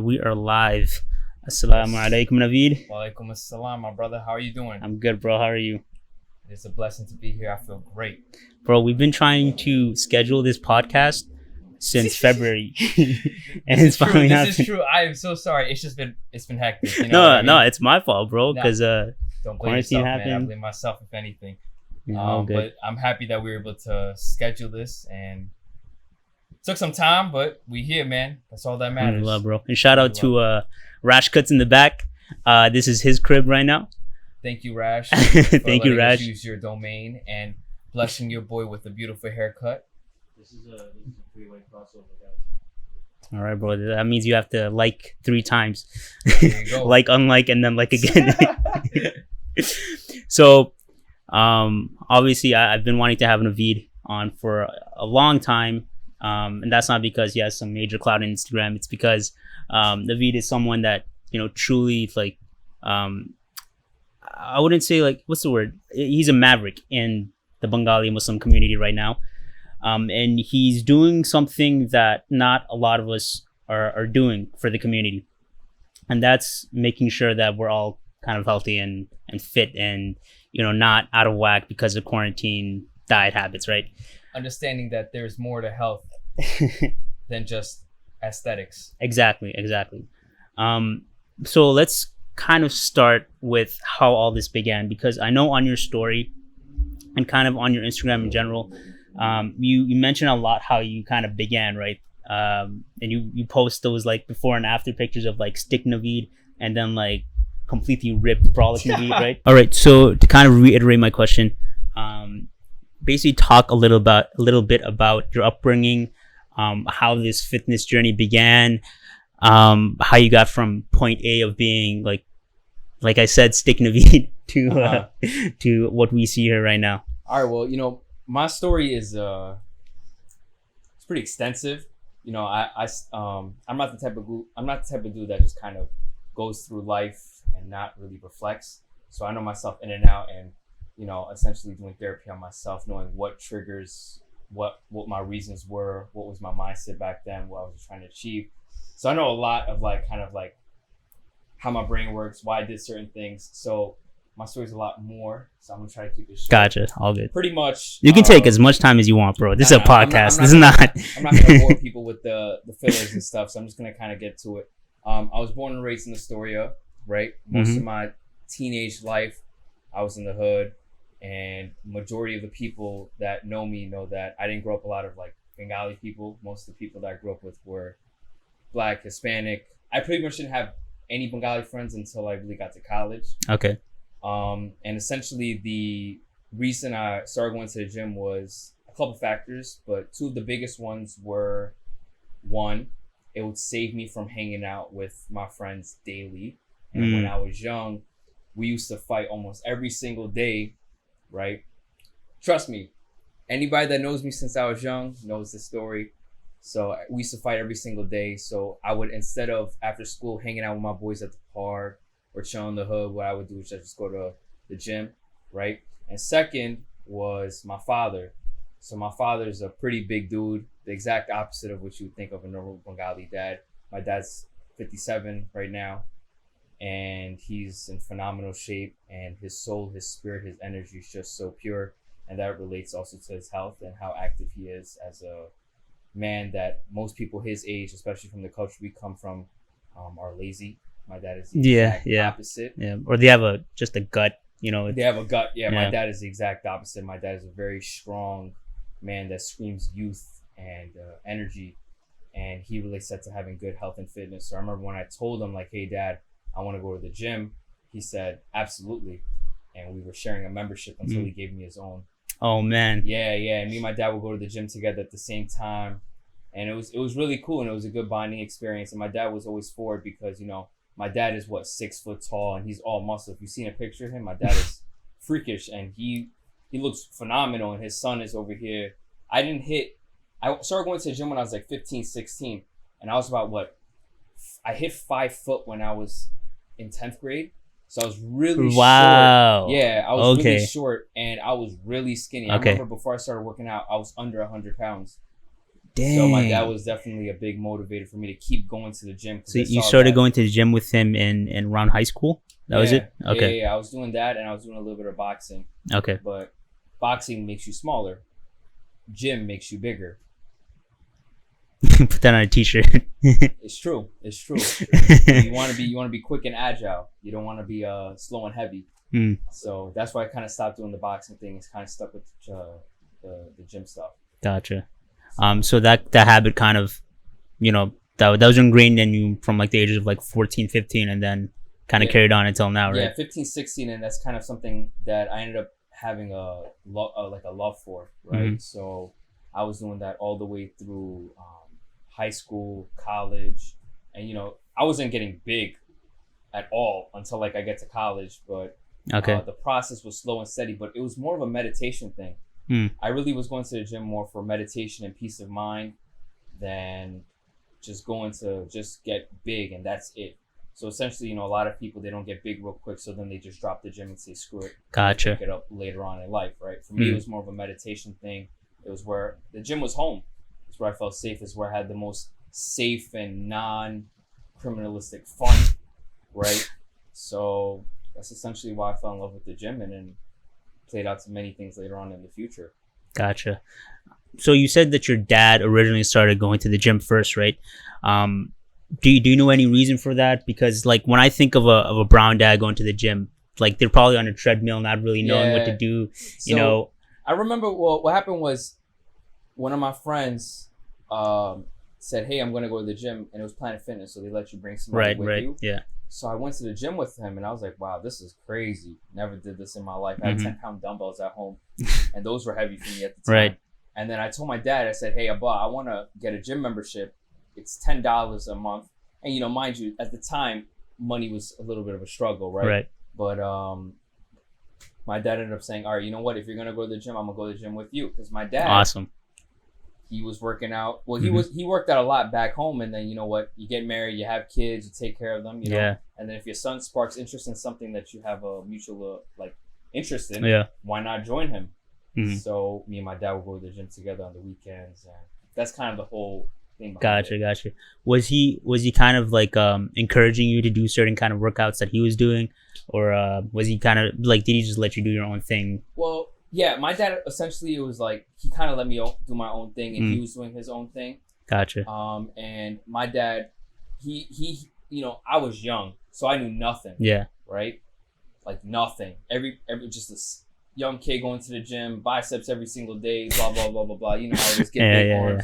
we are live. Assalamu alaikum, Navid. Walaikum assalam, my brother. How are you doing? I'm good, bro. How are you? It's a blessing to be here. I feel great. Bro, we've been trying to schedule this podcast since February. And it's finally happened. This is true. I am so sorry. It's been hectic. You know No, it's my fault, bro, because don't blame quarantine yourself, happened. man. I blame myself, if anything. Good. But I'm happy that we were able to schedule this, and took some time, but we here, man. That's all that matters. Love, bro. And shout out to Rash Cuts in the back. This is his crib right now. Thank you, Rash. Thank you, Rash. Use your domain and blessing your boy with a beautiful haircut. This is a three-way crossover, guys. All right, bro. That means you have to like 3 times. There you go. Like, unlike, and then like again. So, obviously, I've been wanting to have Navid on for a long time. And that's not because he has some major clout on Instagram. It's because Navid is someone that, truly, like, I wouldn't say, like, what's the word? He's a maverick in the Bengali Muslim community right now. And he's doing something that not a lot of us are doing for the community. And that's making sure that we're all kind of healthy and fit and, not out of whack because of quarantine diet habits, right? Understanding that there's more to health than just aesthetics. Exactly. So let's kind of start with how all this began, because I know on your story and kind of on your Instagram in general, you mentioned a lot how you kind of began, right? And you post those like before and after pictures of like stick Navid and then like completely ripped brolic Navid, right? All right, so to kind of reiterate my question, basically talk a little bit about your upbringing, how this fitness journey began, how you got from point A of being like I said, stick Navid to what we see here right now. All right, well, my story is it's pretty extensive. I'm not the type of dude that just kind of goes through life and not really reflects. So I know myself in and out, and essentially doing therapy on myself, knowing what triggers, what my reasons were, what was my mindset back then, what I was trying to achieve. So I know a lot of kind of how my brain works, why I did certain things. So my story's a lot more. So I'm gonna try to keep it short. Gotcha. All good. Pretty much. You can take as much time as you want, bro. This is a podcast. I'm not gonna bore people with the fillers and stuff. So I'm just gonna kind of get to it. I was born and raised in Astoria, right? Most of my teenage life, I was in the hood, and majority of the people that know me know that I didn't grow up a lot of Bengali people. Most of the people that I grew up with were Black, Hispanic. I pretty much didn't have any Bengali friends until I really got to college. Okay. And essentially the reason I started going to the gym was a couple factors, but 2 of the biggest ones were, 1, it would save me from hanging out with my friends daily. And when I was young, we used to fight almost every single day, right? Trust me, anybody that knows me since I was young knows the story. So we used to fight every single day. So I would, instead of after school hanging out with my boys at the park or chilling in the hood, what I would do is just go to the gym, right? And second was my father. So my father's a pretty big dude, the exact opposite of what you would think of a normal Bengali dad. My dad's 57 right now, and he's in phenomenal shape, and his soul, his spirit, his energy is just so pure. And that relates also to his health and how active he is as a man that most people his age, especially from the culture we come from, are lazy. My dad is the exact opposite. Yeah, or they have just a gut, They have a gut. Yeah, Yeah. My dad is the exact opposite. My dad is a very strong man that screams youth and energy, and he relates that to having good health and fitness. So I remember when I told him hey, Dad, I want to go to the gym. He said, absolutely. And we were sharing a membership until he gave me his own. Oh man. Yeah. And me and my dad would go to the gym together at the same time. And it was really cool, and it was a good bonding experience. And my dad was always for it because, my dad is 6 foot tall, and he's all muscle. If you've seen a picture of him, my dad is freakish, and he looks phenomenal, and his son is over here. I started going to the gym when I was 15, 16, and I was about I hit 5 foot when I was in 10th grade. So I was really short. Yeah, I was really short, and I was really skinny. I remember before I started working out, I was under 100 pounds. Dang. So my dad was definitely a big motivator for me to keep going to the gym. So you started going to the gym with him in around high school? That was it? Okay. Yeah. I was doing that, and I was doing a little bit of boxing. Okay. But boxing makes you smaller. Gym makes you bigger. Put that on a t-shirt. It's true. You want to be quick and agile. You don't want to be slow and heavy. Mm. So that's why I kind of stopped doing the boxing thing. It's kind of stuck with the gym stuff. Gotcha. So that habit kind of, that was ingrained in you from like the ages of like 14, 15, and then kind of carried on until now, right? Yeah, 15, 16, and that's kind of something that I ended up having a love for, right? Mm-hmm. So I was doing that all the way through high school, college, and I wasn't getting big at all until like I get to college, but the process was slow and steady, but it was more of a meditation thing. I really was going to the gym more for meditation and peace of mind than just going to just get big and that's it. So essentially, a lot of people, they don't get big real quick, so then they just drop the gym and say, screw it. Gotcha. Pick it up later on in life, right? For me, it was more of a meditation thing. It was where the gym was home. It's where I felt safe. It's where I had the most safe and non-criminalistic fun, right? So that's essentially why I fell in love with the gym, and then played out to many things later on in the future. Gotcha. So you said that your dad originally started going to the gym first, right? Do you know any reason for that? Because like when I think of a brown dad going to the gym, like they're probably on a treadmill, not really knowing what to do. So, I remember what happened was one of my friends said, "Hey, I'm going to go to the gym," and it was Planet Fitness, so they let you bring somebody with you. Yeah. So I went to the gym with him, and I was like, "Wow, this is crazy! Never did this in my life." I had 10-pound dumbbells at home, and those were heavy for me at the time. Right. And then I told my dad, I said, "Hey, Abba, I want to get a gym membership. It's $10 a month." And mind you, at the time, money was a little bit of a struggle, right? Right. But my dad ended up saying, "All right, you know what? If you're gonna go to the gym, I'm gonna go to the gym with you." Because my dad, awesome, he was working out. Well, he worked out a lot back home, and then you know what? You get married, you have kids, you take care of them, you know. Yeah. And then if your son sparks interest in something that you have a mutual interest in, why not join him? Mm-hmm. So me and my dad would go to the gym together on the weekends, and that's kind of the whole thing. Gotcha. Was he kind of like encouraging you to do certain kind of workouts that he was doing, or was he kind of like, did he just let you do your own thing? Well, yeah, my dad essentially, it was like he kind of let me do my own thing, and he was doing his own thing. Gotcha. And my dad, he I was young, so I knew nothing. Yeah. Right. Like nothing. Every just this young kid going to the gym, biceps every single day, blah blah blah blah blah. You know how it is, get big arms.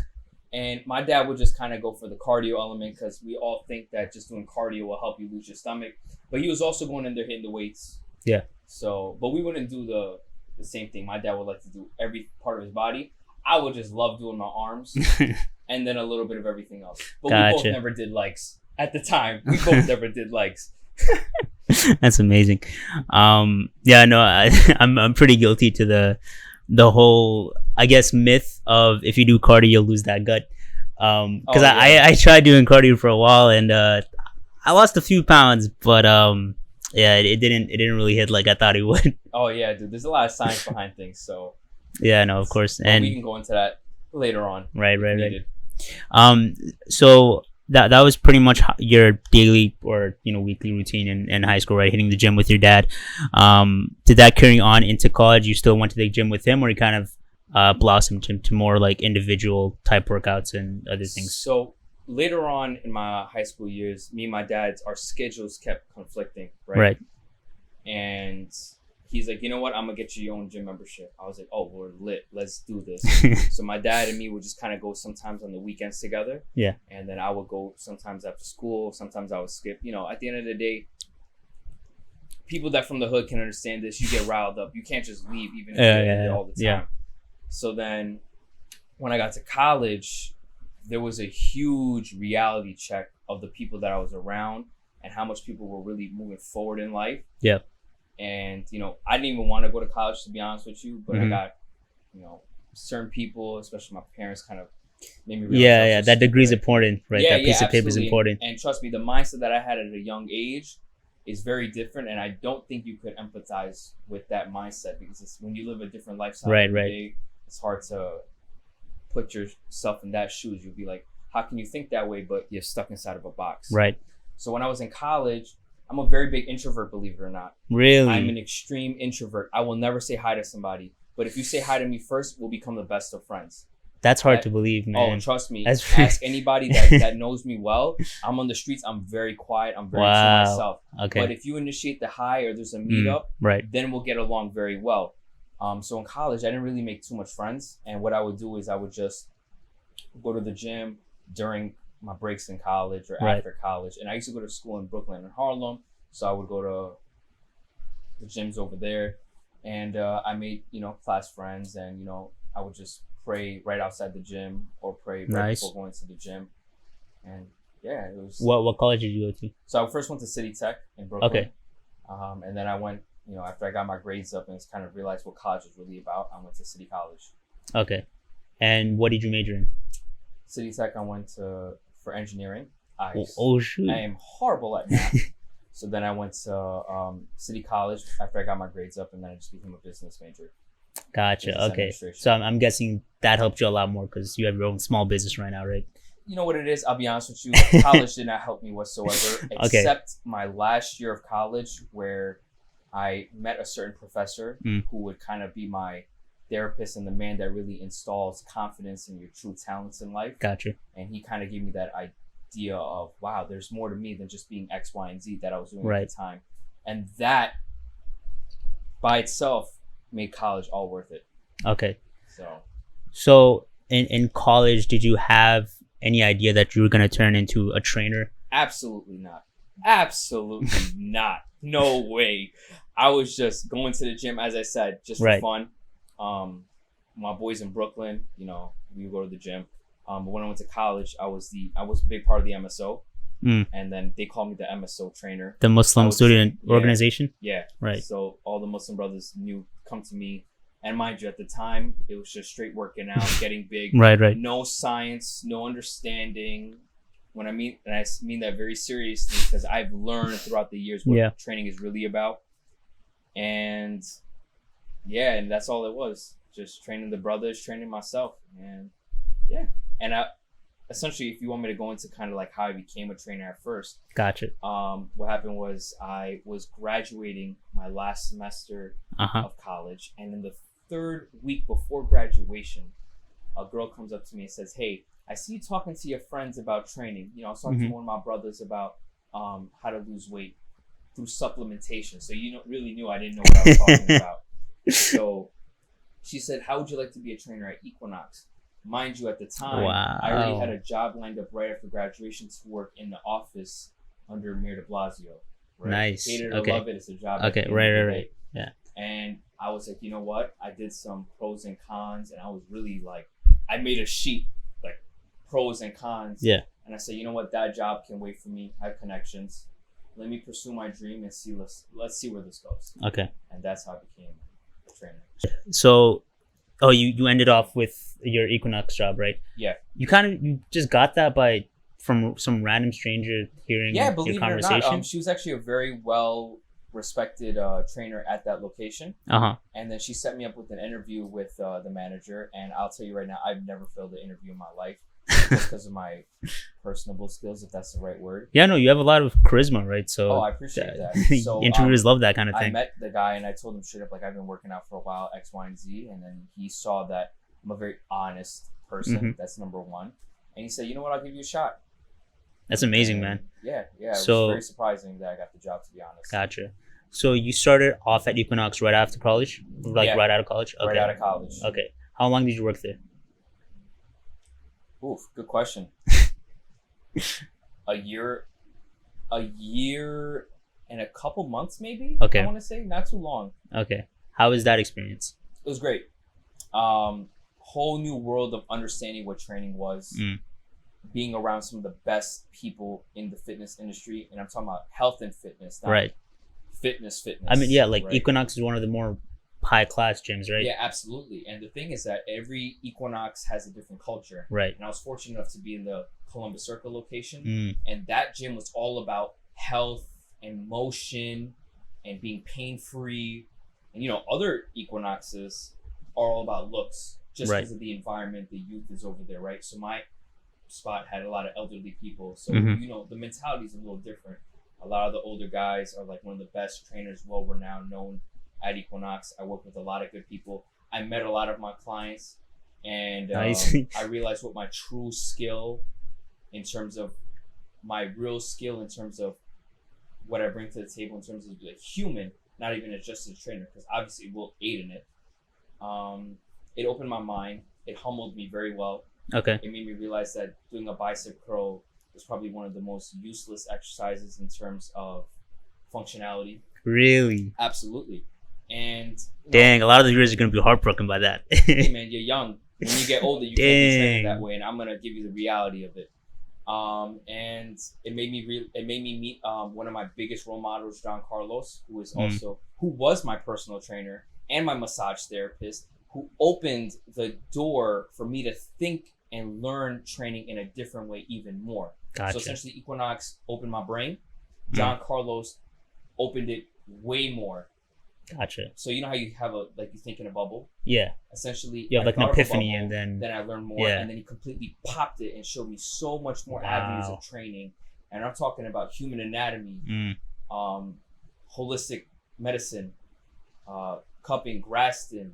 Yeah. And my dad would just kind of go for the cardio element because we all think that just doing cardio will help you lose your stomach. But he was also going in there hitting the weights. Yeah. So, but we wouldn't do the same thing. My dad would like to do every part of his body. I would just love doing my arms and then a little bit of everything else. But we both never did legs at the time. We both never did legs. That's amazing. Yeah, no, I'm pretty guilty to the whole, I guess, myth of if you do cardio you'll lose that gut. Because I tried doing cardio for a while and I lost a few pounds, but yeah, it didn't really hit like I thought it would. Oh yeah, dude. There's a lot of science behind things, so. Yeah, no, of course, and we can go into that later on. Right. So that was pretty much your daily or weekly routine in high school, right? Hitting the gym with your dad. Did that carry on into college? You still went to the gym with him, or you kind of blossomed to more like individual type workouts and other things? So later on in my high school years, me and my dad, our schedules kept conflicting, right? Right. And he's like, you know what? I'm going to get you your own gym membership. I was like, oh, we're lit. Let's do this. So my dad and me would just kind of go sometimes on the weekends together. Yeah. And then I would go sometimes after school. Sometimes I would skip. At the end of the day, people that from the hood can understand this. You get riled up. You can't just leave even if you're there all the time. Yeah. So then when I got to college, there was a huge reality check of the people that I was around and how much people were really moving forward in life. Yeah. And, I didn't even want to go to college, to be honest with you, but I got, certain people, especially my parents, kind of made me realize. Yeah, that degree is important, right? Yeah, that piece of paper is important. And trust me, the mindset that I had at a young age is very different, and I don't think you could empathize with that mindset because when you live a different lifestyle every day, it's hard to put yourself in that shoes. You'll be like, how can you think that way, but you're stuck inside of a box? Right. So when I was in college, I'm a very big introvert, believe it or not. Really? I'm an extreme introvert. I will never say hi to somebody, but if you say hi to me first, we'll become the best of friends. That's hard to believe, man. Oh, trust me. That's Ask anybody that knows me well. I'm on the streets. I'm very quiet. I'm very to myself. Okay. But if you initiate the hi or there's a meetup, right. then we'll get along very well. So in college, I didn't really make too much friends. And what I would do is I would just go to the gym during my breaks in college or after college. And I used to go to school in Brooklyn and Harlem. So I would go to the gyms over there. And I made, class friends. And, I would just pray right outside the gym or pray right before going to the gym. And yeah, it was... What college did you go to? So I first went to City Tech in Brooklyn. Okay. And then I went, after I got my grades up and kind of realized what college was really about, I went to City College. Okay. And what did you major in? City Tech, I went for engineering. Shoot. I am horrible at math. So then I went to City College after I got my grades up, and then I just became a business major. Gotcha. Okay. So I'm guessing that helped you a lot more because you have your own small business right now, right? You know what it is? I'll be honest with you. College did not help me whatsoever, except my last year of college where I met a certain professor who would kind of be my therapist and the man that really installs confidence in your true talents in life. Gotcha. And he kind of gave me that idea of, wow, there's more to me than just being X, Y, and Z that I was doing at the time. And that by itself made college all worth it. Okay. So in college, did you have any idea that you were going to turn into a trainer? Absolutely not. Absolutely not. No way. I was just going to the gym, as I said, just for fun. My boys in Brooklyn, we would go to the gym. But when I went to college, I was a big part of the MSO. And then they called me the MSO trainer. The Muslim Student Organization? Yeah. Right. So all the Muslim brothers come to me. And mind you, at the time, it was just straight working out, getting big. Right. No science, no understanding. And I mean that very seriously because I've learned throughout the years what training is really about. And that's all it was. Just training the brothers, training myself. And essentially, if you want me to go into kind of like how I became a trainer at first. Gotcha. What happened was I was graduating my last semester of college. And in the third week before graduation, a girl comes up to me and says, "Hey, I see you talking to your friends about training. I was talking to one of my brothers about how to lose weight through supplementation. So you really knew I didn't know what I was talking about." So she said, "How would you like to be a trainer at Equinox?" Mind you, at the time, I already had a job lined up right after graduation to work in the office under Mayor de Blasio. Right? Nice. Hate it or love it, it's a job. Okay, right. Yeah. And I was like, you know what? I did some pros and cons, and I was really like, I made a sheet, like pros and cons. Yeah. And I said, you know what? That job can wait for me. I have connections. Let me pursue my dream and see. Let's see where this goes. Okay. And that's how I became a trainer. So, you ended off with your Equinox job, right? Yeah. You just got that from some random stranger hearing your conversation? Yeah, believe it or not, she was actually a very well respected trainer at that location. And then she set me up with an interview with the manager. And I'll tell you right now, I've never failed an interview in my life just because of my personable skills, if that's the right word. Yeah, no, you have a lot of charisma, right? So I appreciate that. So interviewers love that kind of thing. I met the guy and I told him straight up, like, I've been working out for a while, X, Y, and Z. And then he saw that I'm a very honest person. That's number one. And he said, you know what, I'll give you a shot. That's amazing, man. Yeah. It was very surprising that I got the job, to be honest. Gotcha. So you started off at Equinox right after college? Right out of college? Okay. Right out of college. Okay. How long did you work there? Oof, good question. A year and a couple months, maybe. Okay. I want to say not too long. Okay. How was that experience? It was great. Whole new world of understanding what training was. Being around some of the best people in the fitness industry, and I'm talking about health and fitness, not fitness. I mean, yeah, like right? Equinox is one of the more high class gyms, right? Yeah, absolutely. And the thing is that every Equinox has a different culture. Right. And I was fortunate enough to be in the Columbus Circle location. And that gym was all about health and motion and being pain free. And other Equinoxes are all about looks. just Right. because of the environment, the youth is over there, right? So my spot had a lot of elderly people, so Mhm. you know the mentality is a little different. A lot of the older guys are like one of the best trainers, well renowned, known at Equinox. I work with a lot of good people. I met a lot of my clients, and Nice. I realized what my true skill, in terms of my real skill, in terms of what I bring to the table, in terms of a human, not even just a trainer, because obviously it will aid in it. It opened my mind. It humbled me very well. Okay. It made me realize that doing a bicep curl is probably one of the most useless exercises in terms of functionality. Really? Absolutely. And you know, Dang, a lot of the viewers are gonna be heartbroken by that. hey man, you're young. When you get older, you can't be training Dang. that way, and I'm gonna give you the reality of it. And it made me meet one of my biggest role models, John Carlos, who was my personal trainer and my massage therapist, who opened the door for me to think and learn training in a different way even more. Gotcha. So essentially, Equinox opened my brain. John Carlos opened it way more. Gotcha. So you know how you have you think in a bubble? Yeah. Essentially, You have I like an thought of a epiphany, bubble, and then I learned more, yeah. and then he completely popped it and showed me so much more Wow. avenues of training. And I'm talking about human anatomy, holistic medicine, cupping, Graston.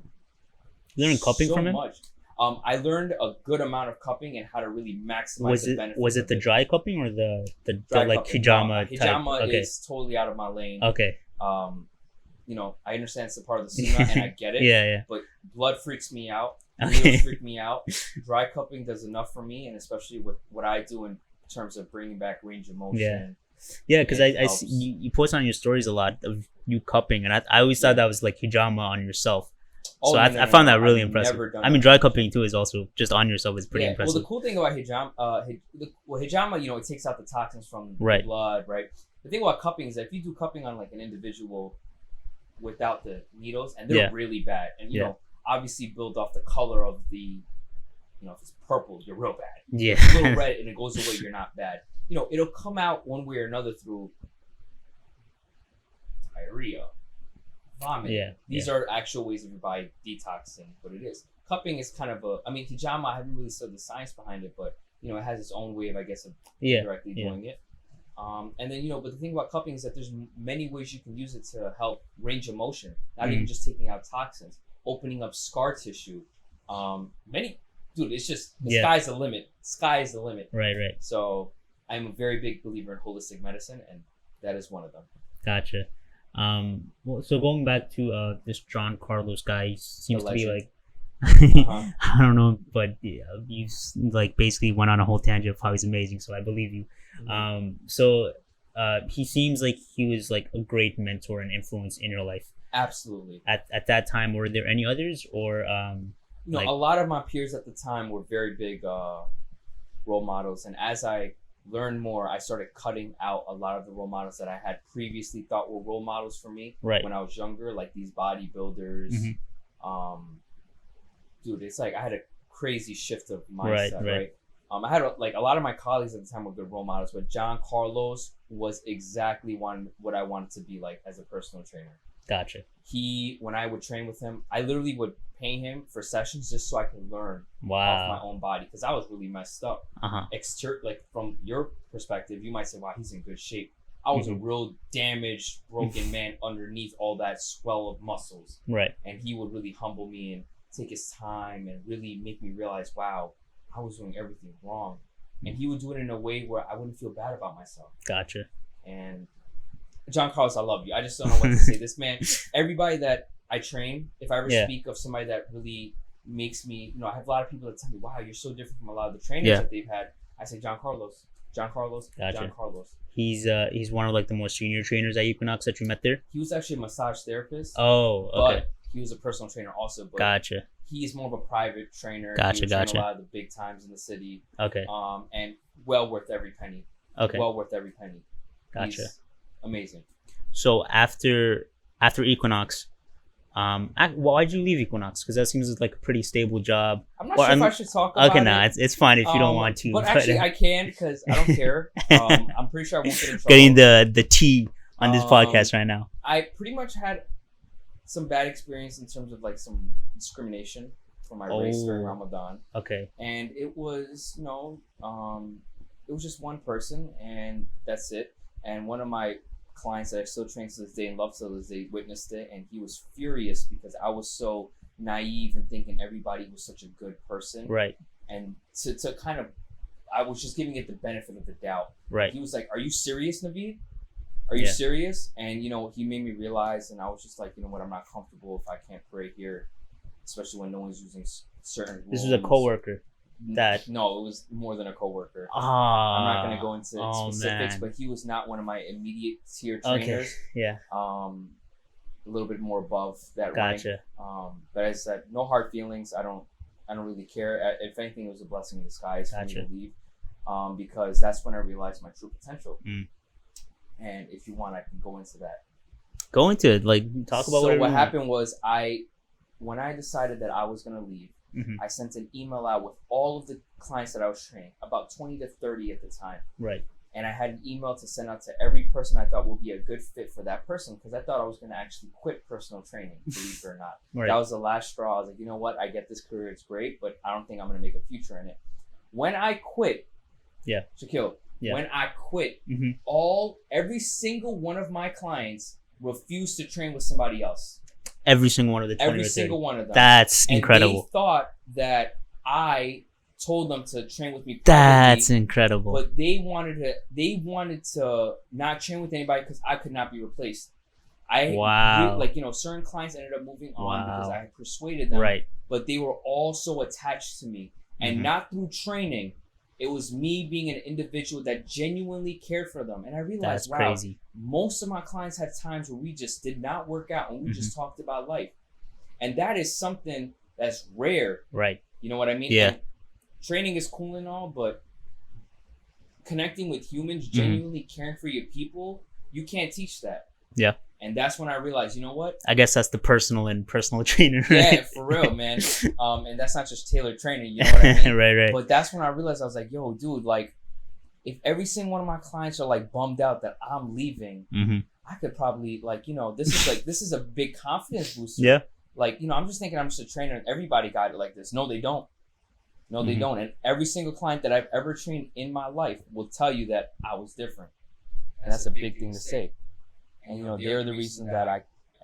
You learned cupping so from him? much. I learned a good amount of cupping and how to really maximize the benefits. Was it of the dry cupping or the dry like cupping? hijama type? Hijama Okay. is totally out of my lane. Okay. You know, I understand it's a part of the sunnah and I get it. Yeah. But blood freaks me out. Okay. Needles freak me out. Dry cupping does enough for me, and especially with what I do in terms of bringing back range of motion. Yeah, because I helps. see you post on your stories a lot of you cupping, and I always thought that was like hijama on yourself. Oh, So no, I found that I've really impressive. never done I mean, that. dry cupping too is also just on yourself is pretty Well, impressive. the cool thing about hijama, hijama, you know, it takes out the toxins from Right. the blood, right? The thing about cupping is that if you do cupping on like an individual without the needles, and they're really bad, and you know, obviously build off the color of the, you know, if it's purple, you're real bad. Yeah. If it's a little red and it goes away, you're not bad. You know, it'll come out one way or another through diarrhea, vomit. Yeah. These are actual ways of your body detoxing what it is. Cupping is kind of hijama, I haven't really studied the science behind it, but you know, it has its own way of, I guess, of directly doing it. And then, you know, but the thing about cupping is that there's many ways you can use it to help range of motion, not even just taking out toxins, opening up scar tissue. It's just, the sky's the limit. Sky is the limit. Right. So I'm a very big believer in holistic medicine, and that is one of them. Gotcha. Well, so going back to this John Carlos guy, he seems to be like, I don't know, but you like basically went on a whole tangent of how he's amazing, so I believe you. So he seems like he was like a great mentor and influence in your life. Absolutely. At that time, were there any others, or you know, a lot of my peers at the time were very big role models, and as I learned more, I started cutting out a lot of the role models that I had previously thought were role models for me when I was younger, like these bodybuilders. Dude, it's like I had a crazy shift of mindset, right? I had a lot of my colleagues at the time were good role models, but John Carlos was exactly what I wanted to be like as a personal trainer. Gotcha. When I would train with him, I literally would pay him for sessions just so I could learn off my own body, because I was really messed up. Like from your perspective, you might say, wow, he's in good shape. I was a real damaged, broken man underneath all that swell of muscles. Right. And he would really humble me and take his time and really make me realize, wow, I was doing everything wrong. And he would do it in a way where I wouldn't feel bad about myself. Gotcha. And John Carlos, I love you. I just don't know what to say. This man, everybody that I train, if I ever speak of somebody that really makes me, you know, I have a lot of people that tell me, wow, you're so different from a lot of the trainers that they've had. I say, John Carlos. Gotcha. John Carlos. He's one of like the most senior trainers at Equinox that you met there? He was actually a massage therapist. Oh, okay. But he was a personal trainer also. But gotcha. He's more of a private trainer. Gotcha. A lot of the big times in the city. Okay. And well worth every penny. Okay. Well worth every penny. Gotcha. He's amazing. So after Equinox, why'd you leave Equinox? Because that seems like a pretty stable job. I'm not sure if I should talk about it. Okay, it's fine if you don't want to. But actually, I can, because I don't care. I'm pretty sure I won't get in trouble. Getting the tea on this podcast right now. I pretty much had some bad experience in terms of like some discrimination. for my race during Oh. Ramadan. Okay. And it was, it was just one person, and that's it. And one of my clients that I still train to this day and love to this day witnessed it, and he was furious because I was so naive and thinking everybody was such a good person. Right. And to kind of, I was just giving it the benefit of the doubt. Right. He was like, "Are you serious, Navid? Are you serious?" And he made me realize, and I was just like, you know what, I'm not comfortable if I can't pray here, especially when no one's using certain rules. This was a coworker. That No, it was more than a coworker. Ah. I'm not gonna go into specifics, man. but he was not one of my immediate tier trainers. Okay. Yeah. A little bit more above that Gotcha. rank. But as I said, no hard feelings. I don't really care. If anything, it was a blessing in disguise for me to leave, because that's when I realized my true potential. And if you want, I can go into that. Go into it. Like, talk about what happened was when I decided that I was gonna leave, Mm-hmm. I sent an email out with all of the clients that I was training, about 20 to 30 at the time. Right. And I had an email to send out to every person I thought would be a good fit for that person, because I thought I was going to actually quit personal training, believe it or not. Right. That was the last straw. I was like, you know what? I get this career. It's great, but I don't think I'm going to make a future in it. When I quit, Shaquille, when I quit, every single one of my clients refused to train with somebody else. Every single one of the 20 Every or 30. single one of them. That's incredible. And they thought that I told them to train with me privately, That's incredible. but they wanted to not train with anybody because I could not be replaced. Wow. Certain clients ended up moving on Wow. because I had persuaded them. Right. But they were all so attached to me, and not through training. It was me being an individual that genuinely cared for them. And I realized, That's crazy. most of my clients had times where we just did not work out and we just talked about life. And that is something that's rare. Right. You know what I mean? Yeah. And training is cool and all, but connecting with humans, genuinely caring for your people, you can't teach that. Yeah. And that's when I realized, you know what? I guess that's the personal trainer. Right? Yeah, for real, man. And that's not just tailored training, you know what I mean? Right. But that's when I realized, I was like, yo, dude, like, if every single one of my clients are like bummed out that I'm leaving, I could probably this is a big confidence booster. Yeah. Like, I'm just thinking I'm just a trainer and everybody got it like this. No, they don't. No, they don't. And every single client that I've ever trained in my life will tell you that I was different. And that's a big thing to say. And, they're the reason that I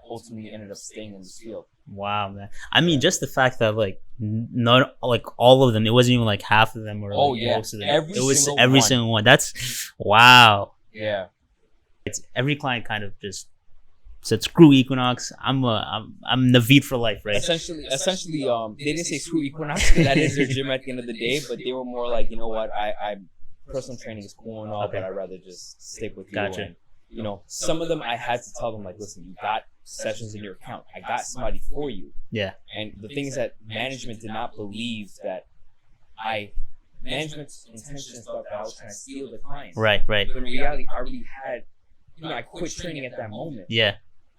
ultimately ended up staying in this field. Wow, man. I mean, just the fact that not all of them, it wasn't even like half of them or most of them. Every it was single every one. single one. That's wow. Yeah. It's every client kind of just said, "Screw Equinox. I'm Navid for life," right? Essentially, they didn't say screw Equinox. That is their gym at the end of the day, but they were more like, you know what, I personal training is cool and all, but I'd rather just stick with you. Gotcha. And, some of them I had to tell them, like, listen, you got sessions in your account. I got somebody for you. Yeah. And the thing is that management did not believe that management's intentions thought that I was trying to steal the clients. Right. But in reality, I already had, I quit training at that moment. Yeah.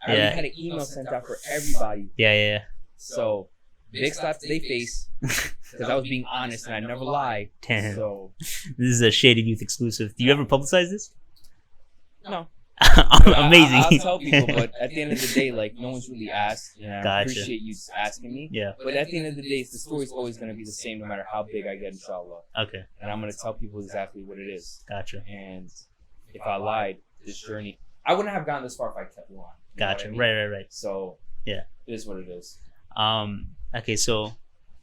I already had an email sent out for everybody. Yeah. So, big slap to their face, because I was being honest and I never lie. Damn. So, This is a Shaded Youth exclusive. Do you ever publicize this? no. Amazing. I'll tell people, but at the end of the day, like, no one's really asked, and I Gotcha. appreciate you asking me. Yeah. But at the end of the day, the story's always going to be the same no matter how big I get, inshallah. Okay. And I'm going to tell people exactly what it is. Gotcha. And if I lied, this journey, I wouldn't have gotten this far if I kept lying. You know Gotcha. what I mean? Right. So, Yeah. It is what it is. Okay, so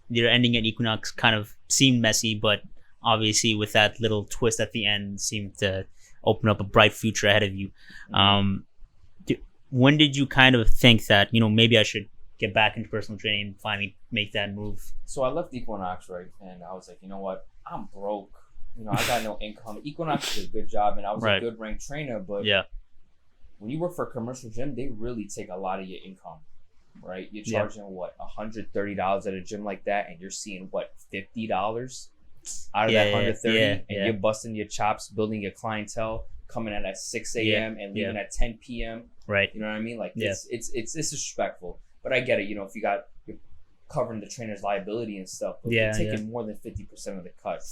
your ending at Equinox kind of seemed messy, but obviously with that little twist at the end seemed to open up a bright future ahead of you. When did you kind of think that, maybe I should get back into personal training and finally make that move? So I left Equinox, right? And I was like, you know what? I'm broke. I got no income. Equinox is a good job, and I was a good ranked trainer, but when you work for a commercial gym, they really take a lot of your income, right? You're charging $130 at a gym like that, and you're seeing $50 out of that 130, and you're busting your chops, building your clientele, coming in at 6 a.m. and leaving at 10 p.m. Right. You know what I mean? Like, it's disrespectful. But I get it. If you're covering the trainer's liability and stuff, but you're taking more than 50% of the cut.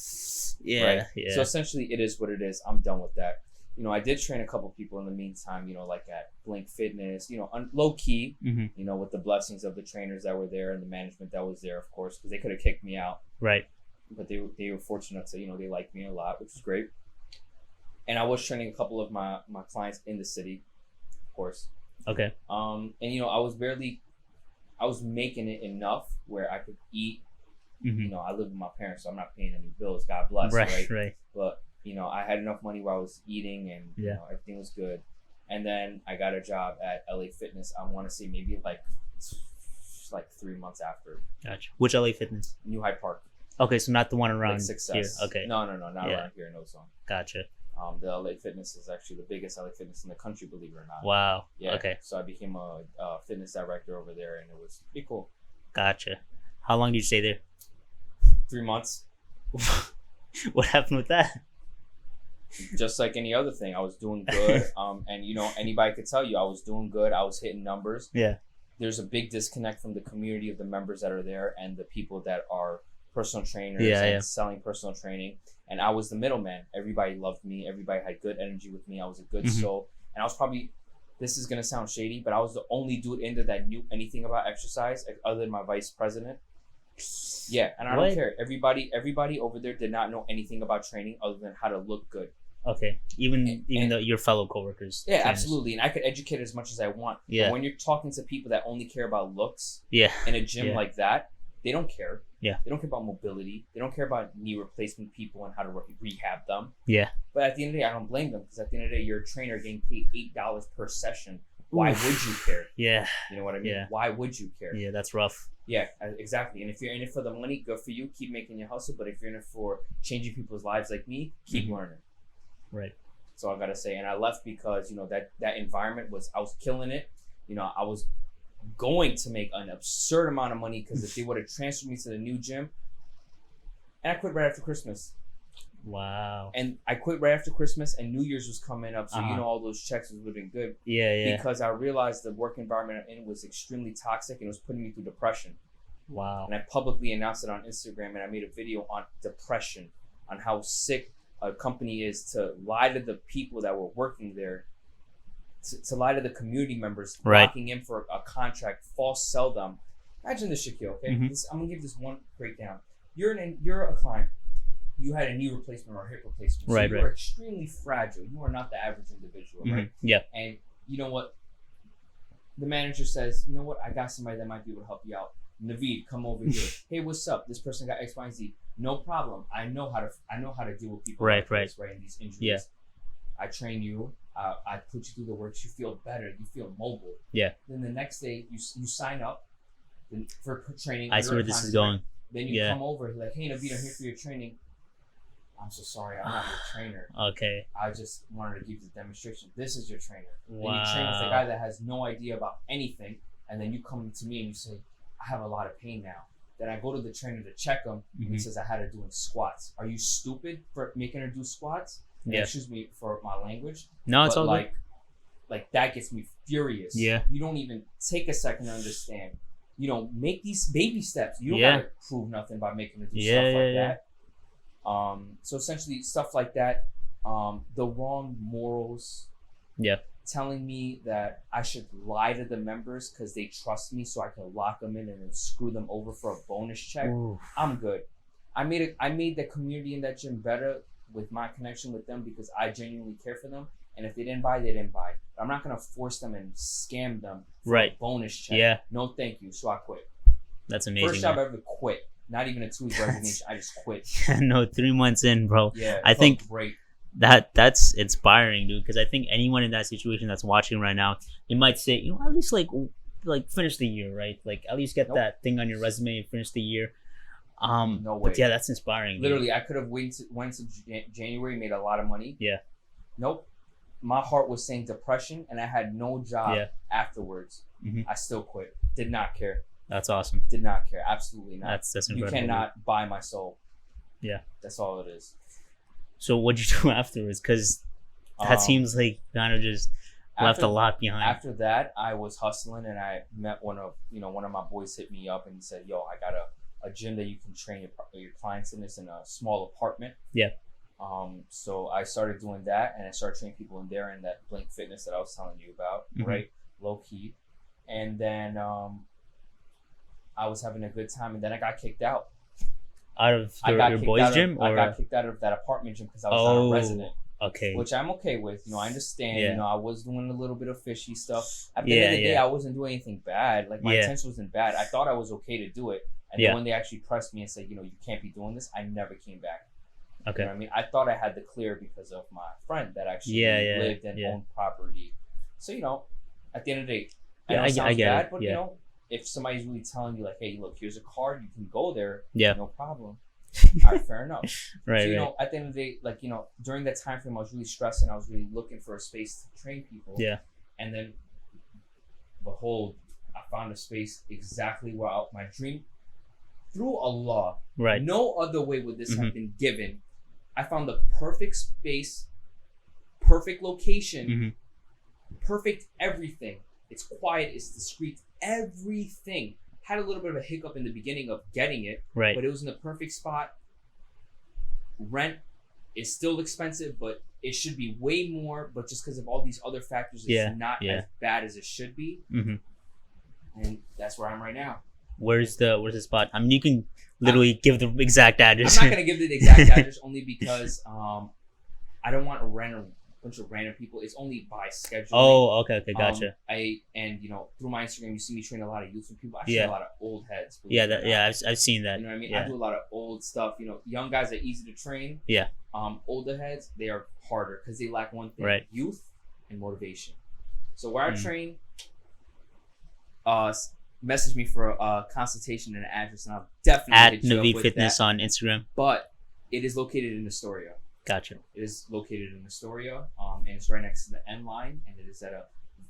Yeah. Right? So essentially, it is what it is. I'm done with that. I did train a couple people in the meantime, like at Blink Fitness, low key, Mm-hmm. with the blessings of the trainers that were there and the management that was there, of course, because they could have kicked me out. Right. But they were fortunate to, they liked me a lot, which is great. And I was training a couple of my clients in the city, of course. Okay. And, I was making it enough where I could eat. Mm-hmm. I live with my parents, so I'm not paying any bills. God bless, right? Right. But, I had enough money where I was eating and, everything was good. And then I got a job at NavidFitness. I want to say maybe like 3 months after. Gotcha. Which LA Fitness? New Hyde Park. Okay, so not the one around Like Success. here. Okay. No, not around here in Ozone. Gotcha. The LA Fitness is actually the biggest LA Fitness in the country, believe it or not. Wow. Yeah. Okay. So I became a fitness director over there, and it was pretty cool. Gotcha. How long did you stay there? 3 months. What happened with that? Just like any other thing, I was doing good. And anybody could tell you I was doing good. I was hitting numbers. Yeah. There's a big disconnect from the community of the members that are there and the people that are personal trainers selling personal training. And I was the middleman. Everybody loved me. Everybody had good energy with me. I was a good soul. And I was probably, this is going to sound shady, but I was the only dude in there that knew anything about exercise other than my vice president. Yeah, and I don't care. Everybody over there did not know anything about training other than how to look good. Okay. Even though your fellow coworkers. Yeah, trainers. absolutely. And I could educate as much as I want. Yeah. But when you're talking to people that only care about looks in a gym like that, they don't care. Yeah. They don't care about mobility. They don't care about knee replacement people and how to rehab them. Yeah. But at the end of the day, I don't blame them because at the end of the day, you're a trainer getting paid $8 per session. Why would you care? Yeah. You know what I mean? Yeah. Why would you care? Yeah, that's rough. Yeah, exactly. And if you're in it for the money, good for you. Keep making your hustle. But if you're in it for changing people's lives like me, keep learning. Right. So I gotta say, and I left because that environment I was killing it. I was going to make an absurd amount of money because if they would have transferred me to the new gym, and I quit right after Christmas. Wow. And I quit right after Christmas, and New Year's was coming up, so all those checks would have been good. Yeah. Because I realized the work environment I'm in was extremely toxic and it was putting me through depression. Wow. And I publicly announced it on Instagram, and I made a video on depression, on how sick a company is to lie to the people that were working there, to lie to the community members, locking in for a contract, false sell them. Imagine this, Shaquille, okay? I'm going to give this one breakdown. You're a client. You had a knee replacement or a hip replacement. So you are extremely fragile. You are not the average individual, right? Yeah. And you know what? The manager says, you know what? I got somebody that might be able to help you out. Navid, come over here. Hey, what's up? This person got X, Y, and Z. No problem. I know how to deal with people like this, right? And these injuries. Yeah. I train you. I put you through the works. You feel better. You feel mobile. Yeah. Then the next day you sign up for training. I see where this is going. Then you come over like, hey, Navid, I'm here for your training. I'm so sorry, I'm not your trainer. Okay. I just wanted to give you the demonstration. This is your trainer. Wow. Then you train with a guy that has no idea about anything, and then you come to me and you say, I have a lot of pain now. Then I go to the trainer to check him, and he says I had her doing squats. Are you stupid for making her do squats? And excuse me for my language. No, it's all like, good. Like that gets me furious. Yeah. You don't even take a second to understand. Make these baby steps. You don't gotta prove nothing by making her do stuff like that. So essentially stuff like that, the wrong morals, telling me that I should lie to the members because they trust me so I can lock them in and then screw them over for a bonus check. Oof. I'm good. I made the community in that gym better with my connection with them because I genuinely care for them, and if they didn't buy, they didn't buy. But I'm not gonna force them and scam them for a bonus check. No thank you. So I quit. That's amazing. First job I ever quit. Not even a 2-week resignation. I just quit. No, 3 months in, bro. Yeah, I think great. That's inspiring, dude. Because I think anyone in that situation that's watching right now, they might say, at least like finish the year, right? Like at least get that thing on your resume and finish the year. No way. But yeah, that's inspiring. Literally, dude. I could have went to January, made a lot of money. Yeah. Nope. My heart was saying depression, and I had no job afterwards. I still quit. Did not care. That's awesome. Did not care. Absolutely not. That's incredible. You cannot buy my soul. Yeah. That's all it is. So what'd you do afterwards? Because that seems like kind of just left a lot behind. After that, I was hustling, and I met one of my boys hit me up and he said, "Yo, I got a gym that you can train your clients in. It's in a small apartment. Yeah. So I started doing that, and I started training people in there in that Blink Fitness that I was telling you about, right? Low key. And then I was having a good time, and then I got kicked out. Out of your boys' gym? I got kicked out of that apartment gym because I was not a resident. Okay. Which I'm okay with. I understand. Yeah. I was doing a little bit of fishy stuff. At the end of the day, I wasn't doing anything bad. Like, my intention wasn't bad. I thought I was okay to do it. And then when they actually pressed me and said, you can't be doing this, I never came back. Okay. You know what I mean? I thought I had the clear because of my friend that actually lived and owned property. So, at the end of the day, I know it sounds bad, but if somebody's really telling you, like, hey, look, here's a card, you can go there, no problem. All right, fair enough. Right. So, at the end of the day, like, during that time frame, I was really stressed and I was really looking for a space to train people. Yeah. And then, behold, I found a space exactly where my dream, through Allah, right? No other way would this have been given. I found the perfect space, perfect location, perfect everything. It's quiet, it's discreet, everything. Had a little bit of a hiccup in the beginning of getting it, right? But it was in the perfect spot. Rent is still expensive, but it should be way more. But just because of all these other factors, it's not as bad as it should be. And that's where I'm right now. Where's the spot? I mean, you can literally give the exact address. I'm not gonna give the exact address only because I don't want to rent a bunch of random people. It's only by scheduling. Oh, okay, gotcha. Through my Instagram, you see me train a lot of youth people. I train a lot of old heads. I've seen that. You know what I mean? I do a lot of old stuff. Young guys are easy to train. Yeah. Older heads, they are harder because they lack one thing: youth and motivation. So where I train, message me for a consultation and an address, and I'll definitely hit you up with NavidFitness on Instagram. But it is located in Astoria. Gotcha. It is located in Astoria, and it's right next to the N line, and it is at a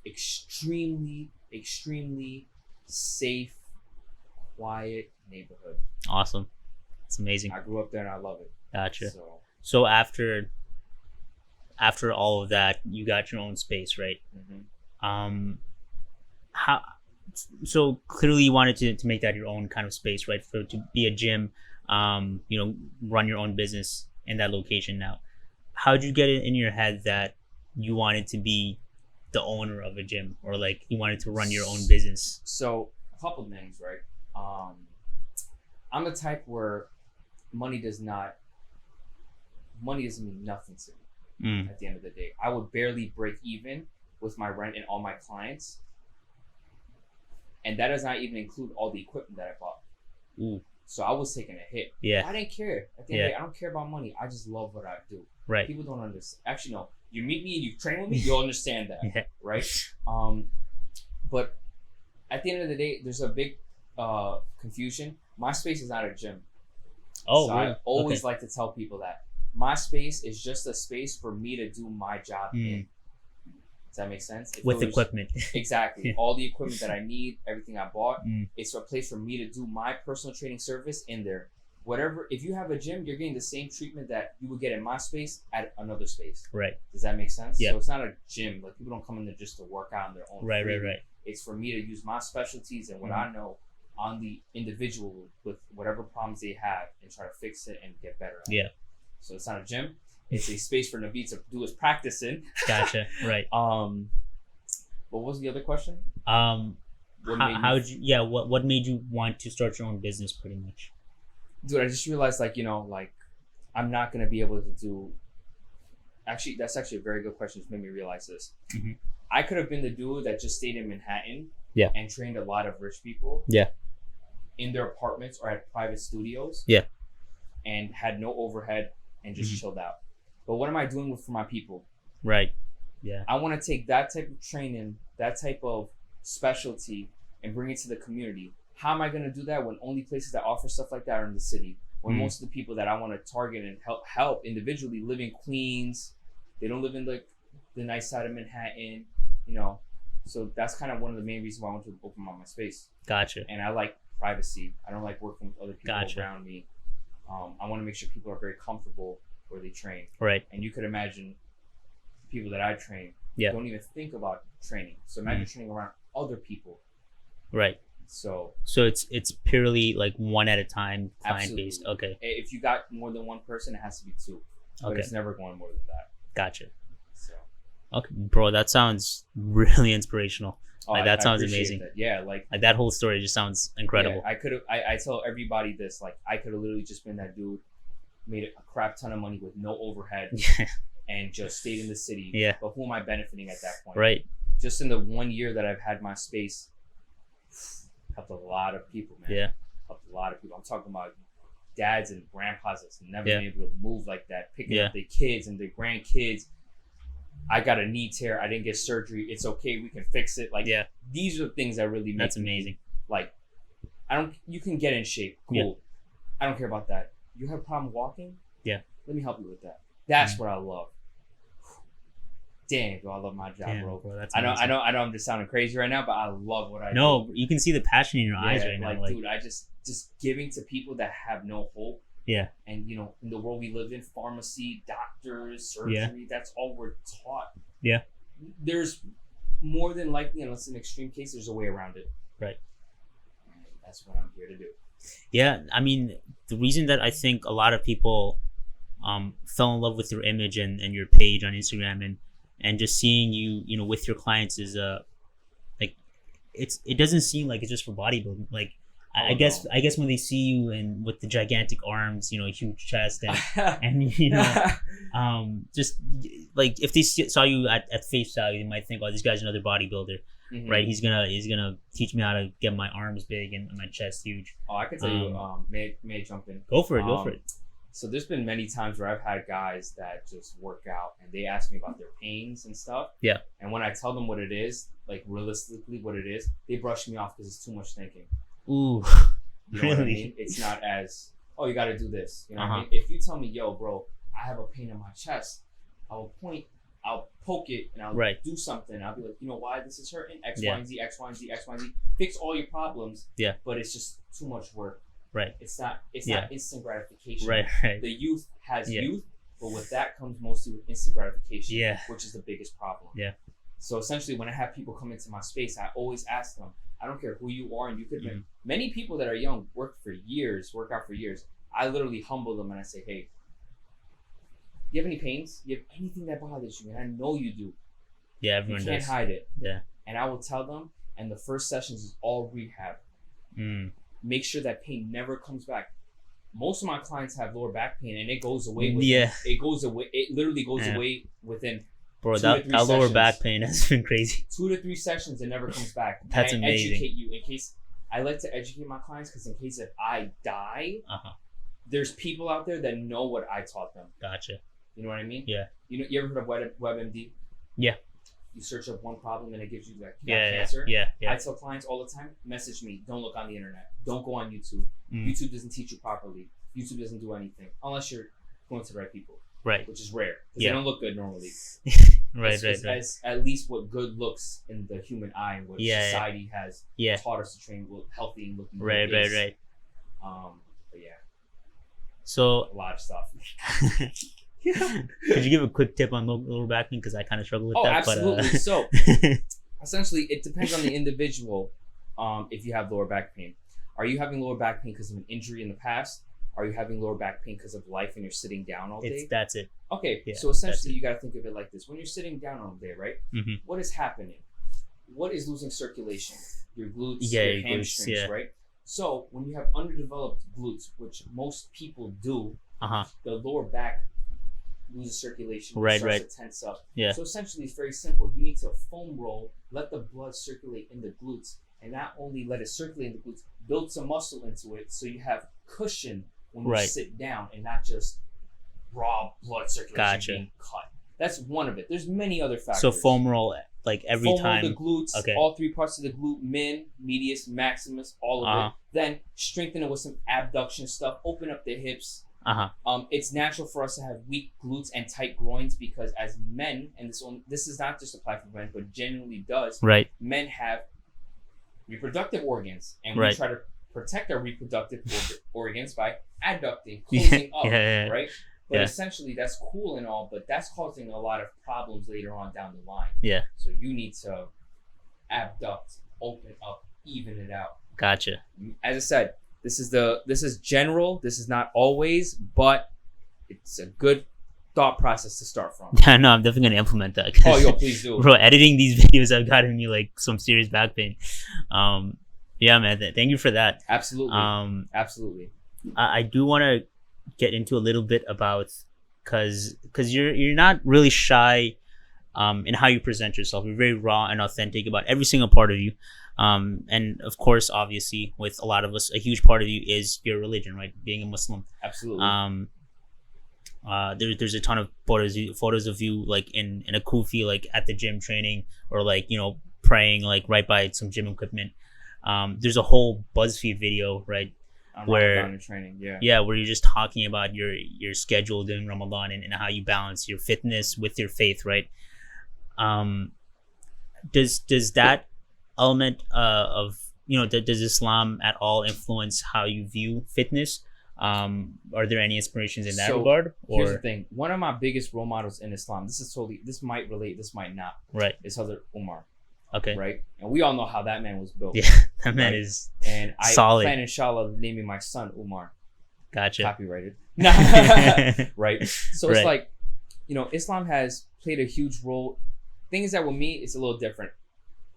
extremely, extremely safe, quiet neighborhood. Awesome. It's amazing. I grew up there and I love it. Gotcha. So after all of that, you got your own space, right? So clearly you wanted to make that your own kind of space, right? To be a gym, run your own business in that location. Now, how'd you get it in your head that you wanted to be the owner of a gym, or like you wanted to run your own business? So a couple things, right? I'm the type where money doesn't mean nothing to me. At the end of the day, I would barely break even with my rent and all my clients. And that does not even include all the equipment that I bought. Ooh. So I was taking a hit. Yeah. I didn't care. At the end of the day, I don't care about money. I just love what I do. Right. People don't understand. Actually, no. You meet me and you train with me, you'll understand that. Right? But at the end of the day, there's a big confusion. My space is not a gym. Oh, so really? I always like to tell people that. My space is just a space for me to do my job in. Does that make sense? With equipment. Exactly. All the equipment that I need, everything I bought, it's a place for me to do my personal training service in there. Whatever, if you have a gym, you're getting the same treatment that you would get in my space at another space. Right. Does that make sense? Yeah. So it's not a gym. Like, people don't come in there just to work out on their own. Right. It's for me to use my specialties and what I know on the individual with whatever problems they have and try to fix it and get better at it. So it's not a gym. It's a space for Navid to do his practice in. Gotcha. Right. What was the other question? What made you want to start your own business, pretty much? Dude, I just realized, I'm not gonna be able to do. Actually, that's actually a very good question. It's made me realize this. I could have been the dude that just stayed in Manhattan, and trained a lot of rich people, in their apartments or at private studios, and had no overhead and just chilled out. But what am I doing for my people? Right. Yeah. I want to take that type of training, that type of specialty, and bring it to the community. How am I going to do that when only places that offer stuff like that are in the city? When most of the people that I want to target and help individually live in Queens, they don't live in the nice side of Manhattan, So that's kind of one of the main reasons why I want to open up my space. Gotcha. And I like privacy. I don't like working with other people around me. I want to make sure people are very comfortable where they train. Right. And you could imagine people that I train don't even think about training. So imagine training around other people. Right. So it's purely like one at a time, client based. Okay. If you got more than one person, it has to be two. but Okay. it's never going more than that. Gotcha. So, Okay, bro, that sounds really inspirational. Like, that I sounds appreciate amazing. that. Yeah, like That whole story just sounds incredible. yeah, I could have. I tell everybody this. Like, I could have literally just been that dude, made a crap ton of money with no overhead, Yeah. and just stayed in the city. Yeah. But who am I benefiting at that point? Right. Just in the 1 year that I've had my space, helped a lot of people, man. Yeah. Helped a lot of people. I'm talking about dads and grandpas that's never Yeah. been able to move like that, picking Yeah. up their kids and their grandkids. I got a knee tear. I didn't get surgery. It's okay. We can fix it. Like, Yeah. these are the things that really make That's me, amazing. like, you can get in shape. Cool. Yeah. I don't care about that. You have a problem walking? Yeah. Let me help you with that. That's what I love. Damn, do I love my job, Damn, bro. bro, that's I know amazing. I'm just sounding crazy right now, but I love what I do. No, you can see the passion in your eyes right like, now. Like, dude, I just giving to people that have no hope. yeah. And in the world we live in, pharmacy, doctors, surgery, Yeah. that's all we're taught. Yeah. There's more than likely, unless in extreme case, there's a way around it. Right. And that's what I'm here to do. Yeah, I mean, the reason that I think a lot of people fell in love with your image and your page on Instagram and just seeing you with your clients is like it doesn't seem like it's just for bodybuilding. Like I guess when they see you and with the gigantic arms, huge chest and just like if they saw you at face value, they might think, oh, this guy's another bodybuilder. Mhm. Right, he's gonna teach me how to get my arms big and my chest huge. Oh, I can tell you. May I jump in? Go for it. So there's been many times where I've had guys that just work out and they ask me about their pains and stuff. Yeah. And when I tell them what it is, like realistically what it is, they brush me off because it's too much thinking. Ooh, You know what I really? mean? It's not as, oh, you got to do this. You know what I Uh-huh. mean? If you tell me, yo, bro, I have a pain in my chest, I'll poke it, and I'll Right. do something. I'll be like, you know why this is hurting? X, Yeah. Y, and Z, X, Y, and Z, X, Y, and Z. Fix all your problems. Yeah. But it's just too much work. Right. It's not Yeah. instant gratification. Right. The youth has Yeah. youth, but with that comes mostly with instant gratification, Yeah. which is the biggest problem. Yeah. So essentially, when I have people come into my space, I always ask them, I don't care who you are, and you could Mhm. many people that are young work out for years. I literally humble them and I say, hey, you have any pains? You have anything that bothers you? And I know you do. Yeah, You everyone can't does. hide it. Yeah. And I will tell them, and the first sessions is all rehab. Mm. Make sure that pain never comes back. Most of my clients have lower back pain, and it goes away. Within, Yeah. It goes away. It literally goes Yeah. away within Bro, 2 to that 3 lower sessions. back pain has been crazy. 2 to 3 sessions. It never comes back. That's And I amazing. educate you in case. I like to educate my clients because in case if I die, Uh-huh. there's people out there that know what I taught them. Gotcha. You know what I mean? Yeah. You ever heard of WebMD? Yeah. You search up one problem and it gives you like Yeah, cancer. yeah. I tell clients all the time, message me. Don't look on the internet. Don't go on YouTube. Mm. YouTube doesn't teach you properly. YouTube doesn't do anything unless you're going to the right people, Right. which is rare because Yeah. they don't look good normally. Right. It's at least what good looks in the human eye and what society has Yeah. taught us to train with healthy and looking. Right. good is. Right. But yeah, So, a lot of stuff. could you give a quick tip on lower back pain? Because I kind of struggle with Oh, that. absolutely. But, So essentially, it depends on the individual. If you have lower back pain, are you having lower back pain because of an injury in the past? Are you having lower back pain because of life and you're sitting down all day? that's it. Okay, Yeah, so essentially you got to think of it like this. When you're sitting down all day, right? Mm-hmm. What is happening? What is losing circulation? Your glutes, Yeah, your your glutes, hamstrings, yeah. right? So when you have underdeveloped glutes, which most people do, Uh-huh. the lower back loses circulation, Right, starts right. to tense up. Yeah. So essentially it's very simple. You need to foam roll, let the blood circulate in the glutes, and not only let it circulate in the glutes, build some muscle into it so you have cushion when you Right. sit down and not just raw blood circulation Gotcha. being cut. That's one of it. There's many other factors. So foam roll like every Foam roll time. the glutes, Okay. all 3 parts of the glute, min, medius, maximus, all of Uh-huh. it. Then strengthen it with some abduction stuff. Open up the hips. Uh-huh. It's natural for us to have weak glutes and tight groins because as men, and this is not just applied for men, but genuinely does, Right. men have reproductive organs, and Right. we try to protect our reproductive organs by adducting, Yeah, closing up, yeah. right? But Yeah. essentially, that's cool and all, but that's causing a lot of problems later on down the line. Yeah. So you need to abduct, open up, even it out. Gotcha. As I said, this is general. This is not always, but it's a good thought process to start from. Yeah, no, I'm definitely gonna implement that. 'Cause, Oh, yo, please do. bro, editing these videos have gotten me like some serious back pain. Yeah, man. Thank you for that. Absolutely. Absolutely. I do want to get into a little bit about because you're not really shy in how you present yourself. You're very raw and authentic about every single part of you. And of course, obviously, with a lot of us, a huge part of you is your religion, right? Being a Muslim. Absolutely. There's a ton of photos of you like in a kufi, like at the gym training, or like praying like right by some gym equipment. There's a whole BuzzFeed video, right, where Ramadan and training, where you're just talking about your schedule during Ramadan and how you balance your fitness with your faith, right? Does that element of does Islam at all influence how you view fitness? Are there any inspirations in that regard? Or here's the thing: one of my biggest role models in Islam. This might relate, this might not. Right. Is Hazrat Umar. Okay. Right, and we all know how that man was built. Yeah, that man is and I solid. plan, inshallah, naming my son Umar. Gotcha. Copyrighted. Right. So Right. It's like, Islam has played a huge role. Thing is that with me, it's a little different.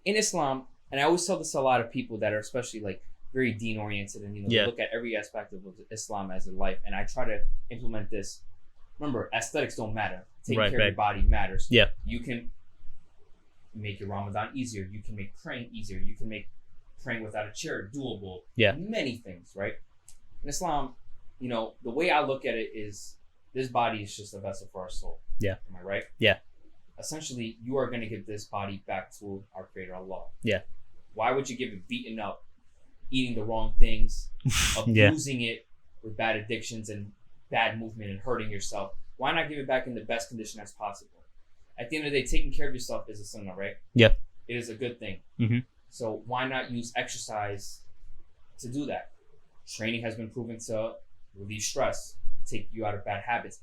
In Islam, and I always tell this to a lot of people that are especially like very deen oriented and they look at every aspect of Islam as their life, and I try to implement this. Remember, aesthetics don't matter. Taking care of your body matters. Yeah. You can make your Ramadan easier. You can make praying easier. You can make praying without a chair doable. Yeah. Many things, right? In Islam, the way I look at it is this body is just a vessel for our soul. Yeah. Am I right? Yeah. Essentially, you are going to give this body back to our Creator, Allah. Yeah. Why would you give it beaten up, eating the wrong things, abusing it with bad addictions and bad movement and hurting yourself? Why not give it back in the best condition as possible? At the end of the day, taking care of yourself is a sunnah, right? Yeah. It is a good thing. Mm-hmm. So why not use exercise to do that? Training has been proven to relieve stress, take you out of bad habits.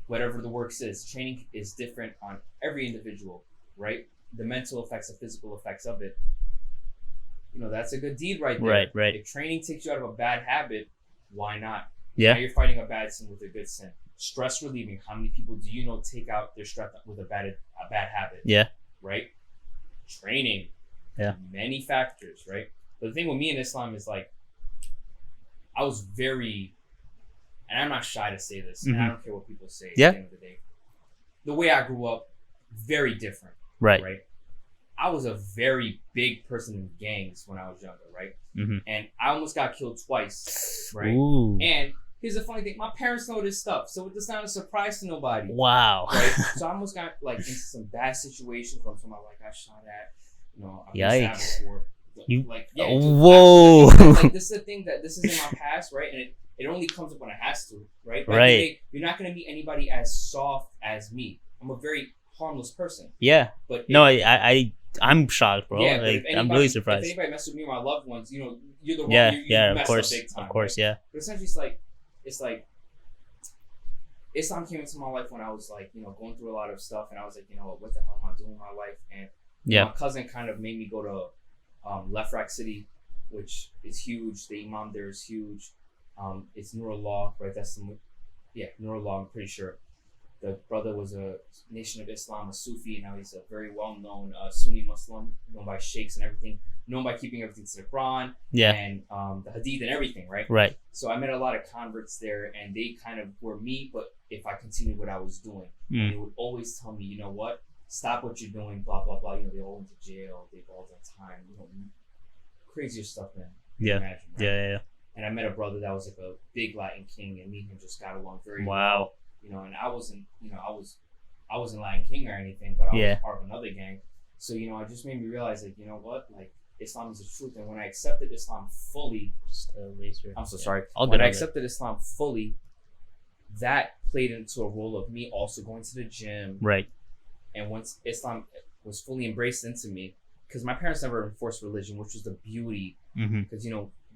Whatever the works is, training is different on every individual, right? The mental effects, the physical effects of it. That's a good deed right there. Right. If training takes you out of a bad habit, why not? Yeah. Now you're fighting a bad sin with a good sin. Stress relieving. How many people do you know take out their stress with a bad habit? Yeah. Right? Training. Yeah. Many factors, right? But the thing with me in Islam is like, I was very, and I'm not shy to say this, and I don't care what people say at the end of the day. The way I grew up, very different. Right. I was a very big person in gangs when I was younger, right? Mm-hmm. And I almost got killed twice, right? Ooh. And here's the funny thing: my parents know this stuff, so it's not a surprise to nobody. Wow. Right? So I almost got like into some bad situations from somebody like I shot at, I've Yikes. before. Whoa. Like this is the thing that this is in my past, right? And it only comes up when it has to, right? But right. You're not gonna meet anybody as soft as me. I'm a very harmless person. Yeah. But I'm shocked, bro. Yeah, like I'm really surprised. If anybody messes with me or my loved ones, you're the one. Yeah, you of course, big time, of course, right? yeah. But essentially, it's like Islam came into my life when I was like, going through a lot of stuff, and I was like, what the hell am I doing in my life? And my cousin kind of made me go to Left Rack City, which is huge. The imam there is huge. It's Nurullah, right? Nurullah. I'm pretty sure. The brother was a Nation of Islam, a Sufi, and now he's a very well-known Sunni Muslim, known by sheikhs and everything, known by keeping everything to the Quran and the Hadith and everything, right? Right. So I met a lot of converts there, and they kind of were me, but if I continued what I was doing, they would always tell me, you know what, stop what you're doing, blah, blah, blah. They all went to jail, they've all done time, crazier stuff than you can imagine, right? Yeah. And I met a brother that was like a big Latin king, and me and him just got along very well. Wow. And I wasn't, I wasn't Latin King or anything, but I was part of another gang. So, it just made me realize, like, like, Islam is the truth. And when I accepted Islam fully, I'm so sorry. When I accepted Islam fully, that played into a role of me also going to the gym. Right. And once Islam was fully embraced into me, because my parents never enforced religion, which was the beauty. Because,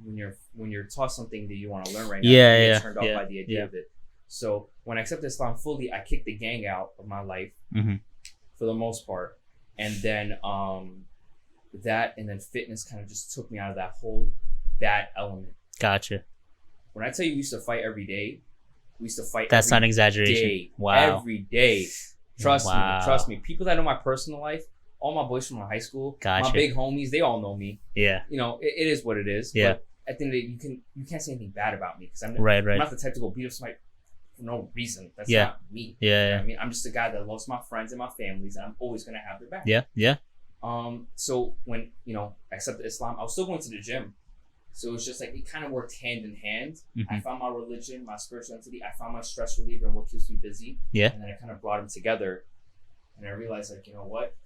when you're taught something that you want to learn right now, you get turned off by the idea of it. So when I accepted Islam fully, I kicked the gang out of my life for the most part. And then that and then fitness kind of just took me out of that whole bad element. Gotcha. When I tell you we used to fight every day, We used to fight. That's every not exaggeration. day, Wow. every day. Trust Wow. me. People that know my personal life, all my boys from my high school, Gotcha. my big homies, they all know me. Yeah. You know, it is what it is. Yeah. But at the end of the day, you can't say anything bad about me because I'm Right. I'm not the type to go beat up somebody for no reason. That's Yeah. not me. Yeah. You know Yeah. what I mean, I'm just a guy that loves my friends and my families, and I'm always gonna have their back. Yeah. Yeah. So when I accepted Islam, I was still going to the gym. So it's just like it kind of worked hand in hand. Mm-hmm. I found my religion, my spiritual entity. I found my stress reliever and what keeps me busy. Yeah. And then I kind of brought them together, and I realized like, you know what?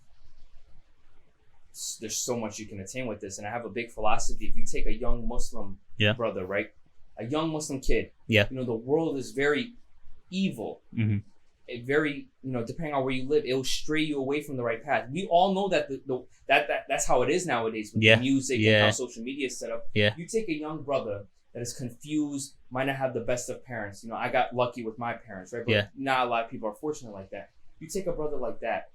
There's so much you can attain with this. And I have a big philosophy. If you take a young Muslim brother, right? A young Muslim kid. Yeah. The world is very evil. Mm-hmm. It very, depending on where you live, it will stray you away from the right path. We all know that that's how it is nowadays with the music and how social media is set up. Yeah. You take a young brother that is confused, might not have the best of parents. I got lucky with my parents, right? But not a lot of people are fortunate like that. You take a brother like that,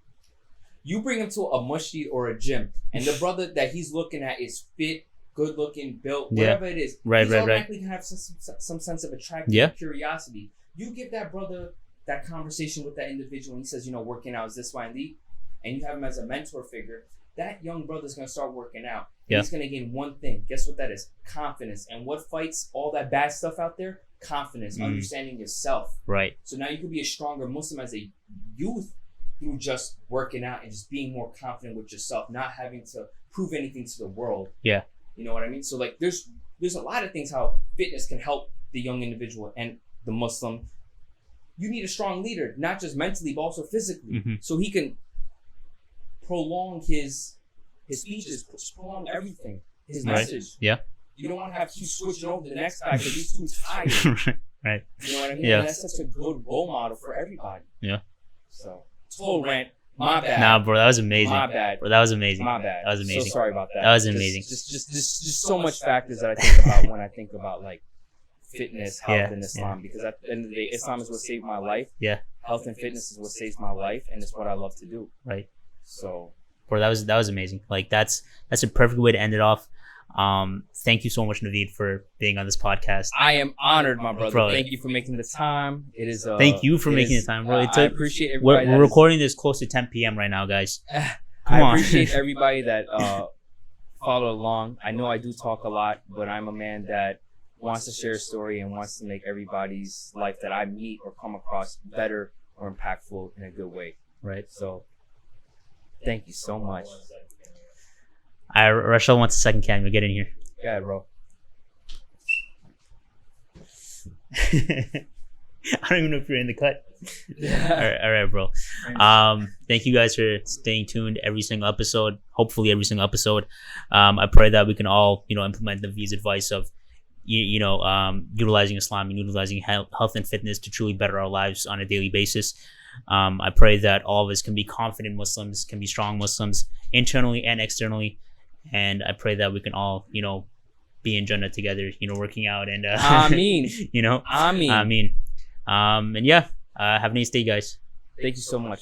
you bring him to a masjid or a gym, and the brother that he's looking at is fit, good looking, built, whatever it is. He's automatically going to have some sense of attraction and curiosity. You give that brother that conversation with that individual, and he says, working out is this, Y, and Z, and you have him as a mentor figure, that young brother's going to start working out. He's going to gain one thing. Guess what that is? Confidence. And what fights all that bad stuff out there? Confidence, understanding yourself. Right. So now you could be a stronger Muslim as a youth through just working out and just being more confident with yourself, not having to prove anything to the world. Yeah. You know what I mean? So like there's a lot of things how fitness can help the young individual and the Muslim. You need a strong leader, not just mentally, but also physically. Mm-hmm. So he can prolong his speeches, prolong everything, his message. Yeah. You don't want to have you switching over to the next guy because he's too tired. Right. You know what I mean? Yeah. And that's such a good role model for everybody. Yeah. So, total rant. My bad. Nah, bro, that was amazing. My bad. Bro, that was amazing. My bad. That was amazing. So sorry about that. That was amazing. Just so much factors that I think about when I think about like fitness, health, and Islam. Because at the end of the day, Islam is what saved my life. Yeah. Health and fitness is what saves my life, and it's what I love to do. Right. So, bro, that was amazing. Like that's a perfect way to end it off. Thank you so much, Navid, for being on this podcast. I am honored, my brother. Thank you for making the time. It is. Thank you for making the time, bro. I appreciate everybody. We're recording this close to 10 p.m. right now, guys. I appreciate everybody that followed along. I know I do talk a lot, but I'm a man that wants to share a story and wants to make everybody's life that I meet or come across better or impactful in a good way. Right. So, thank you so much. Rachel wants a second camera. Get in here. Yeah, bro. I don't even know if you're in the cut. All right, bro. Thank you guys for staying tuned every single episode. Hopefully, every single episode. I pray that we can all, implement Navid's advice of, utilizing Islam and utilizing health and fitness to truly better our lives on a daily basis. I pray that all of us can be confident Muslims, can be strong Muslims, internally and externally. And I pray that we can all, be in Jannah together, working out and, Ameen. Ameen. Ameen. And yeah, have a nice day, guys. Thank you so much.